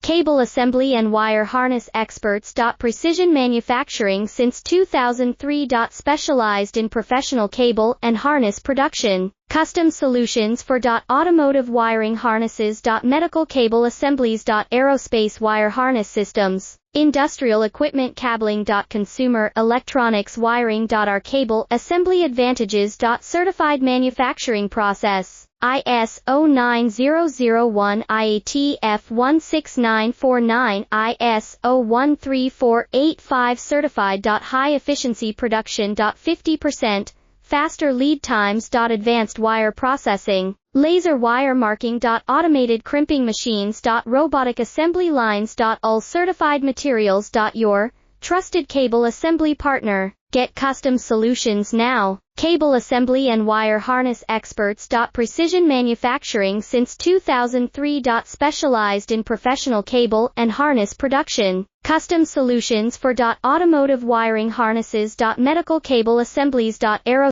Cable assembly and wire harness experts. Precision manufacturing since 2003. Specialized in professional cable and harness production. Custom solutions for automotive wiring harnesses. Medical cable assemblies. Aerospace wire harness systems. Industrial equipment cabling. Consumer electronics wiring. Our cable assembly advantages. Certified manufacturing process. ISO 9001 IATF 16949 ISO 13485 certified. High efficiency production. 50% faster lead times. Advanced wire processing, laser wire marking. Automated crimping machines. Robotic assembly lines. All certified materials. Your trusted cable assembly partner. Get custom solutions now. Cable assembly and wire harness experts. Precision manufacturing since 2003. Specialized in professional cable and harness production. Custom solutions for automotive wiring harnesses. Medical cable assemblies. Aerospace